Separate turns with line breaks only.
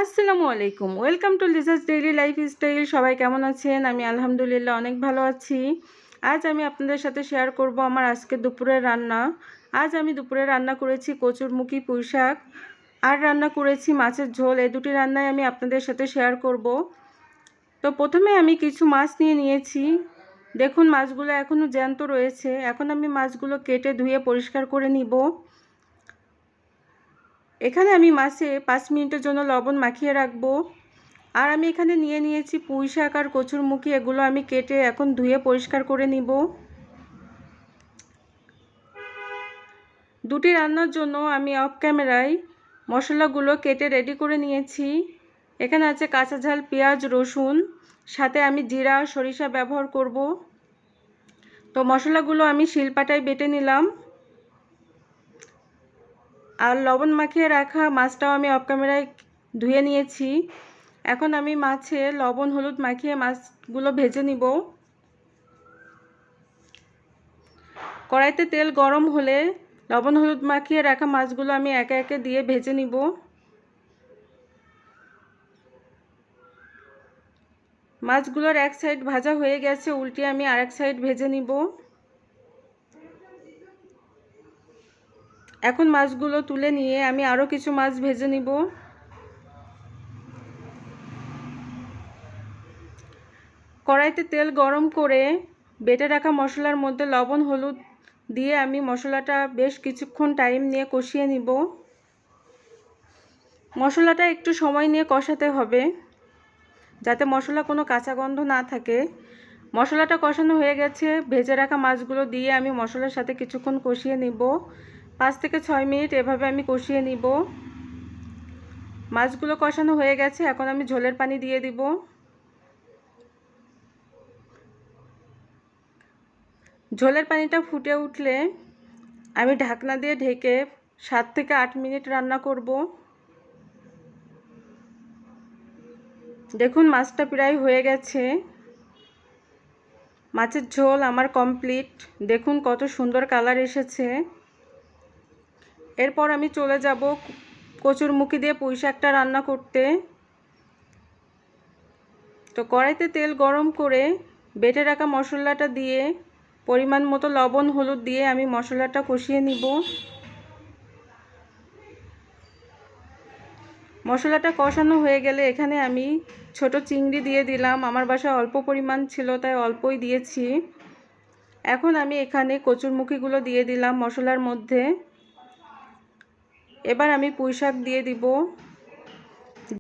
আসসালামু আলাইকুম, welcome to Liza's daily lifestyle. সবাই কেমন আছেন? আমি আলহামদুলিল্লাহ অনেক ভালো আছি। আজ আমি আপনাদের সাথে শেয়ার করব আমার আজকে দুপুরের রান্না। আজ আমি দুপুরে রান্না করেছি কচুরমুখী পুঁই শাক আর রান্না করেছি মাছের ঝোল। এই দুটি রান্নাই আমি আপনাদের সাথে শেয়ার করব। তো প্রথমে আমি কিছু মাছ নিয়ে নিয়েছি। দেখুন মাছগুলো এখনও জ্যান্ত রয়েছে। এখন আমি মাছগুলো কেটে ধুয়ে পরিষ্কার করে নিব। এখানে আমি মাছে 5 মিনিটের জন্য লবণ মাখিয়ে রাখবো। আর আমি এখানে নিয়ে নিয়েছি পুঁই শাক আর কচুরমুখী। এগুলো আমি কেটে এখন ধুয়ে পরিষ্কার করে নিব। দুটি রান্নার জন্য আমি অফ ক্যামেরায় মশলাগুলো কেটে রেডি করে নিয়েছি। এখানে আছে কাঁচা ঝাল, পেঁয়াজ, রসুন, সাথে আমি জিরা সরিষা ব্যবহার করব। তো মশলাগুলো আমি শিলপাটায় বেটে নিলাম। আর লবণ মাখিয়ে রাখা মাছটাও আমি অফ ক্যামেরায় ধুয়ে নিয়েছি। এখন আমি মাছে লবণ হলুদ মাখিয়ে মাছগুলো ভেজে নিব। কড়াইতে তেল গরম হলে লবণ হলুদ মাখিয়ে রাখা মাছগুলো আমি একে একে দিয়ে ভেজে নিব। মাছগুলোর এক সাইড ভাজা হয়ে গেছে, উল্টে আমি আরেক সাইড ভেজে নিব। এখন মাছগুলো তুলে নিয়ে আমি আরও কিছু মাছ ভেজে নিব। কড়াইতে তেল গরম করে বেটে রাখা মশলার মধ্যে লবণ হলুদ দিয়ে আমি মশলাটা বেশ কিছুক্ষণ টাইম নিয়ে কষিয়ে নিব। মশলাটা একটু সময় নিয়ে কষাতে হবে যাতে মশলা কোনো কাঁচা গন্ধ না থাকে। মশলাটা কষানো হয়ে গেছে, ভেজে রাখা মাছগুলো দিয়ে আমি মশলার সাথে কিছুক্ষণ কষিয়ে নিব। 5 থেকে 6 মিনিট এভাবে আমি কষিয়ে নিব। মাছগুলো কষানো হয়ে গেছে, এখন আমি ঝোলের পানি দিয়ে দিব। ঝোলের পানিটা ফুটে উঠলে আমি ঢাকনা দিয়ে ঢেকে 7 থেকে 8 মিনিট রান্না করব। দেখুন মাছটা প্রায় হয়ে গেছে। মাছের ঝোল আমার কমপ্লিট। দেখুন কত সুন্দর কালার এসেছে। এরপর আমি চলে যাব কচুরমুখী দিয়ে পুঁই শাকটা রান্না করতে। তো কড়াইতে তেল গরম করে বেটে রাখা মশলাটা দিয়ে পরিমাণ মতো লবণ হলুদ দিয়ে আমি মশলাটা কষিয়ে নিব। মশলাটা কষানো হয়ে গেলে এখানে আমি ছোট চিংড়ি দিয়ে দিলাম। আমার বাসায় অল্প পরিমাণ ছিল তাই অল্পই দিয়েছি। এখন আমি এখানে কচুরমুখীগুলো দিয়ে দিলাম মশলার মধ্যে। এবার আমি পুঁই শাক দিয়ে দিব।